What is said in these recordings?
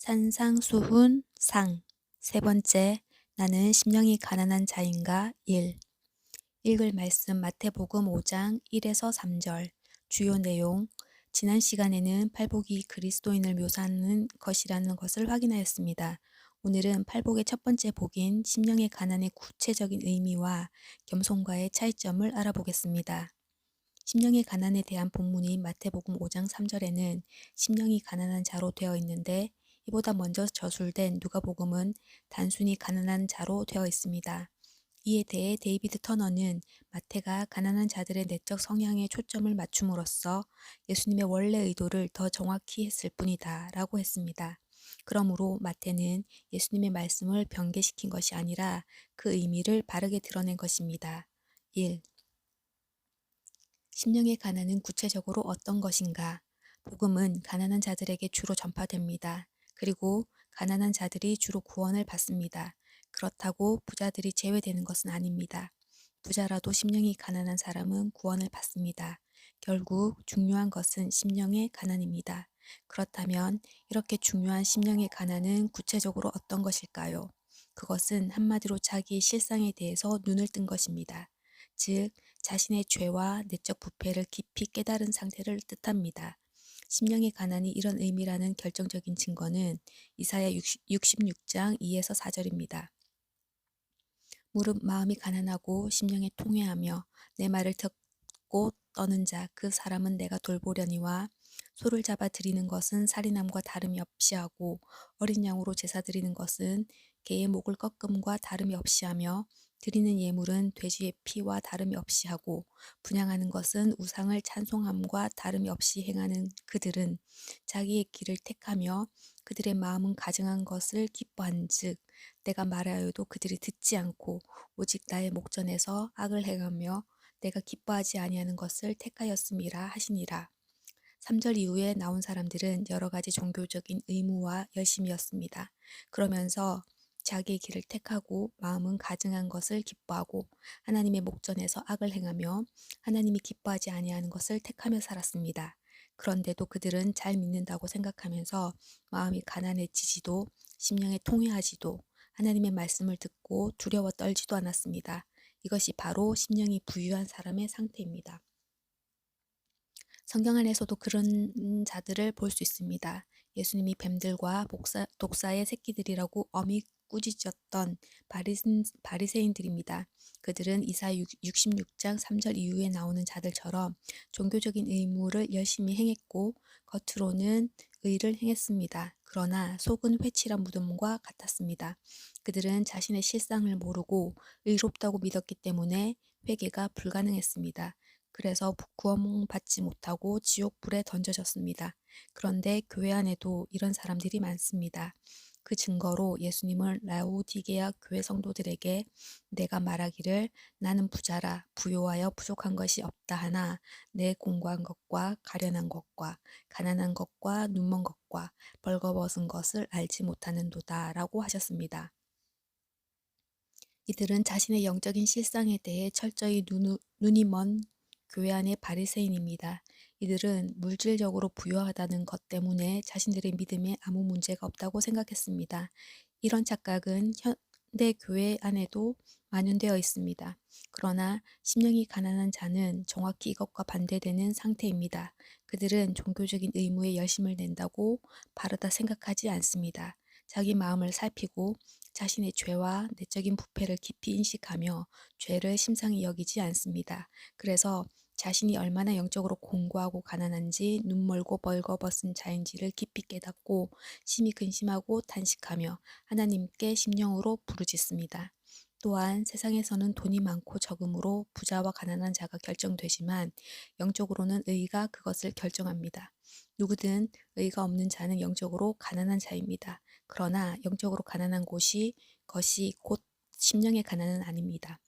산상수훈 상 세 번째, 나는 심령이 가난한 자인가 1. 읽을 말씀 마태복음 5장 1에서 3절. 주요 내용. 지난 시간에는 팔복이 그리스도인을 묘사하는 것이라는 것을 확인하였습니다. 오늘은 팔복의 첫 번째 복인 심령의 가난의 구체적인 의미와 겸손과의 차이점을 알아보겠습니다. 심령의 가난에 대한 본문인 마태복음 5장 3절에는 심령이 가난한 자로 되어 있는데, 이보다 먼저 저술된 누가복음은 단순히 가난한 자로 되어 있습니다. 이에 대해 데이비드 터너는 마태가 가난한 자들의 내적 성향에 초점을 맞춤으로써 예수님의 원래 의도를 더 정확히 했을 뿐이다 라고 했습니다. 그러므로 마태는 예수님의 말씀을 변개시킨 것이 아니라 그 의미를 바르게 드러낸 것입니다. 1. 심령의 가난은 구체적으로 어떤 것인가? 복음은 가난한 자들에게 주로 전파됩니다. 그리고 가난한 자들이 주로 구원을 받습니다. 그렇다고 부자들이 제외되는 것은 아닙니다. 부자라도 심령이 가난한 사람은 구원을 받습니다. 결국 중요한 것은 심령의 가난입니다. 그렇다면 이렇게 중요한 심령의 가난은 구체적으로 어떤 것일까요? 그것은 한마디로 자기의 실상에 대해서 눈을 뜬 것입니다. 즉, 자신의 죄와 내적 부패를 깊이 깨달은 상태를 뜻합니다. 심령의 가난이 이런 의미라는 결정적인 증거는 이사야 66장 2에서 4절입니다. 무릇 마음이 가난하고 심령에 통회하며 내 말을 듣고 떠는 자 그 사람은 내가 돌보려니와 소를 잡아 드리는 것은 살인함과 다름이 없이 하고 어린 양으로 제사 드리는 것은 개의 목을 꺾음과 다름이 없이 하며 드리는 예물은 돼지의 피와 다름이 없이 하고 분향하는 것은 우상을 찬송함과 다름이 없이 행하는 그들은 자기의 길을 택하며 그들의 마음은 가증한 것을 기뻐한즉 내가 말하여도 그들이 듣지 않고 오직 나의 목전에서 악을 행하며 내가 기뻐하지 아니하는 것을 택하였음이라 하시니라. 3절 이후에 나온 사람들은 여러 가지 종교적인 의무와 열심이었습니다. 그러면서 자기의 길을 택하고 마음은 가증한 것을 기뻐하고 하나님의 목전에서 악을 행하며 하나님이 기뻐하지 아니하는 것을 택하며 살았습니다. 그런데도 그들은 잘 믿는다고 생각하면서 마음이 가난해지지도 심령에 통회하지도 하나님의 말씀을 듣고 두려워 떨지도 않았습니다. 이것이 바로 심령이 부유한 사람의 상태입니다. 성경 안에서도 그런 자들을 볼 수 있습니다. 예수님이 뱀들과 독사의 새끼들이라고 엄히 꾸짖었던 바리새인들입니다. 그들은 이사야 66장 3절 이후에 나오는 자들처럼 종교적인 의무를 열심히 행했고 겉으로는 의를 행했습니다. 그러나 속은 회칠한 무덤과 같았습니다. 그들은 자신의 실상을 모르고 의롭다고 믿었기 때문에 회개가 불가능했습니다. 그래서 구원받지 못하고 지옥불에 던져졌습니다. 그런데 교회 안에도 이런 사람들이 많습니다. 그 증거로 예수님은 라오디게아 교회 성도들에게 내가 말하기를 나는 부자라 부요하여 부족한 것이 없다 하나 내 공고한 것과 가련한 것과 가난한 것과 눈먼 것과 벌거벗은 것을 알지 못하는도다 라고 하셨습니다. 이들은 자신의 영적인 실상에 대해 철저히 눈이 먼 교회 안의 바리새인입니다. 이들은 물질적으로 부유하다는 것 때문에 자신들의 믿음에 아무 문제가 없다고 생각했습니다. 이런 착각은 현대 교회 안에도 만연되어 있습니다. 그러나 심령이 가난한 자는 정확히 이것과 반대되는 상태입니다. 그들은 종교적인 의무에 열심을 낸다고 바르다 생각하지 않습니다. 자기 마음을 살피고 자신의 죄와 내적인 부패를 깊이 인식하며 죄를 심상히 여기지 않습니다. 그래서 자신이 얼마나 영적으로 공고하고 가난한지 눈멀고 벌거벗은 자인지를 깊이 깨닫고 심히 근심하고 탄식하며 하나님께 심령으로 부르짖습니다. 또한 세상에서는 돈이 많고 적음으로 부자와 가난한 자가 결정되지만 영적으로는 의가 그것을 결정합니다. 누구든 의가 없는 자는 영적으로 가난한 자입니다. 그러나 영적으로 가난한 것이 곧 심령의 가난은 아닙니다.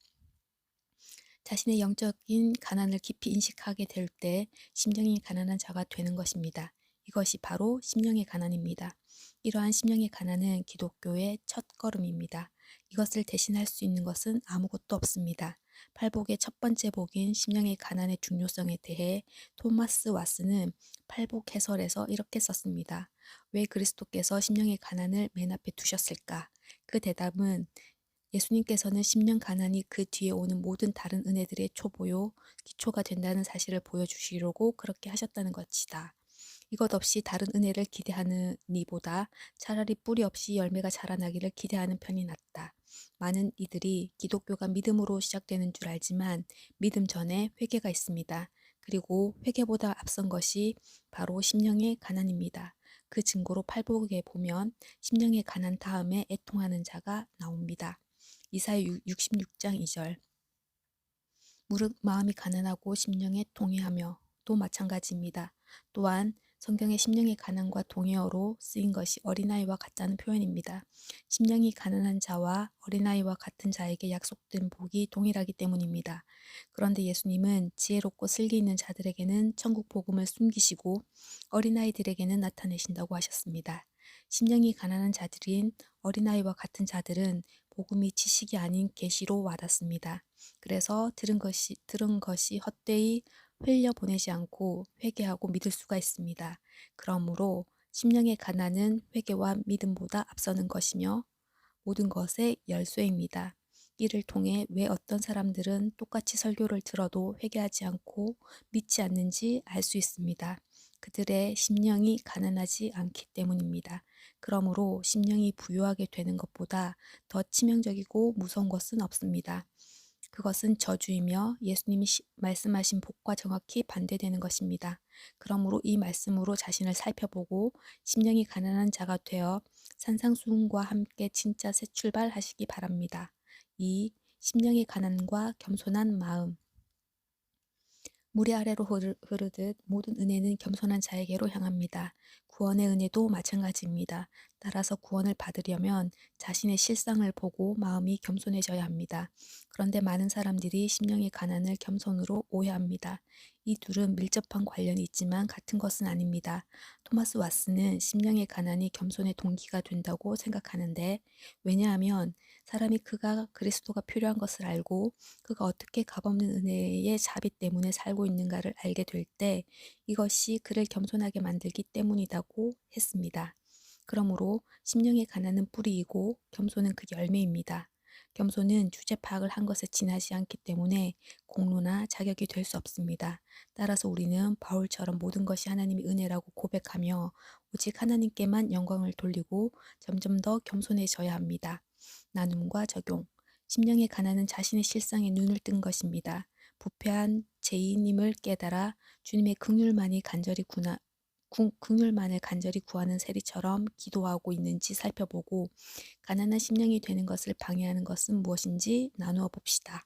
자신의 영적인 가난을 깊이 인식하게 될 때 심령이 가난한 자가 되는 것입니다. 이것이 바로 심령의 가난입니다. 이러한 심령의 가난은 기독교의 첫 걸음입니다. 이것을 대신할 수 있는 것은 아무것도 없습니다. 팔복의 첫 번째 복인 심령의 가난의 중요성에 대해 토마스 왓슨은 팔복 해설에서 이렇게 썼습니다. 왜 그리스도께서 심령의 가난을 맨 앞에 두셨을까? 그 대답은 예수님께서는 심령 가난이 그 뒤에 오는 모든 다른 은혜들의 초보요, 기초가 된다는 사실을 보여주시려고 그렇게 하셨다는 것이다. 이것 없이 다른 은혜를 기대하는 이보다 차라리 뿌리 없이 열매가 자라나기를 기대하는 편이 낫다. 많은 이들이 기독교가 믿음으로 시작되는 줄 알지만 믿음 전에 회개가 있습니다. 그리고 회개보다 앞선 것이 바로 심령의 가난입니다. 그 증거로 팔복에 보면 심령의 가난 다음에 애통하는 자가 나옵니다. 이사야 66장 2절. 무릇 마음이 가난하고 심령에 동해하며 도 마찬가지입니다. 또한 성경의 심령의 가난과 동의어로 쓰인 것이 어린아이와 같다는 표현입니다. 심령이 가난한 자와 어린아이와 같은 자에게 약속된 복이 동일하기 때문입니다. 그런데 예수님은 지혜롭고 슬기 있는 자들에게는 천국 복음을 숨기시고 어린아이들에게는 나타내신다고 하셨습니다. 심령이 가난한 자들인 어린아이와 같은 자들은 복음이 지식이 아닌 계시로 와닿습니다. 그래서 들은 것이 헛되이 흘려보내지 않고 회개하고 믿을 수가 있습니다. 그러므로 심령의 가난은 회개와 믿음보다 앞서는 것이며 모든 것의 열쇠입니다. 이를 통해 왜 어떤 사람들은 똑같이 설교를 들어도 회개하지 않고 믿지 않는지 알 수 있습니다. 그들의 심령이 가난하지 않기 때문입니다. 그러므로 심령이 부유하게 되는 것보다 더 치명적이고 무서운 것은 없습니다. 그것은 저주이며 예수님이 말씀하신 복과 정확히 반대되는 것입니다. 그러므로 이 말씀으로 자신을 살펴보고 심령이 가난한 자가 되어 산상수훈과 함께 진짜 새 출발하시기 바랍니다. 2. 심령의 가난과 겸손한 마음. 물이 아래로 흐르듯 모든 은혜는 겸손한 자에게로 향합니다. 구원의 은혜도 마찬가지입니다. 따라서 구원을 받으려면 자신의 실상을 보고 마음이 겸손해져야 합니다. 그런데 많은 사람들이 심령의 가난을 겸손으로 오해합니다. 이 둘은 밀접한 관련이 있지만 같은 것은 아닙니다. 토마스 왓슨은 심령의 가난이 겸손의 동기가 된다고 생각하는데, 왜냐하면 사람이 그가 그리스도가 필요한 것을 알고 그가 어떻게 값없는 은혜의 자비 때문에 살고 있는가를 알게 될 때 이것이 그를 겸손하게 만들기 때문이라고 했습니다. 그러므로 심령의 가난은 뿌리이고 겸손은 그 열매입니다. 겸손은 주제 파악을 한 것에 지나지 않기 때문에 공로나 자격이 될 수 없습니다. 따라서 우리는 바울처럼 모든 것이 하나님의 은혜라고 고백하며 오직 하나님께만 영광을 돌리고 점점 더 겸손해져야 합니다. 나눔과 적용. 심령의 가난은 자신의 실상에 눈을 뜬 것입니다. 부패한 죄인임을 깨달아 주님의 긍휼만을 간절히 구하는 세리처럼 기도하고 있는지 살펴보고 가난한 심령이 되는 것을 방해하는 것은 무엇인지 나누어 봅시다.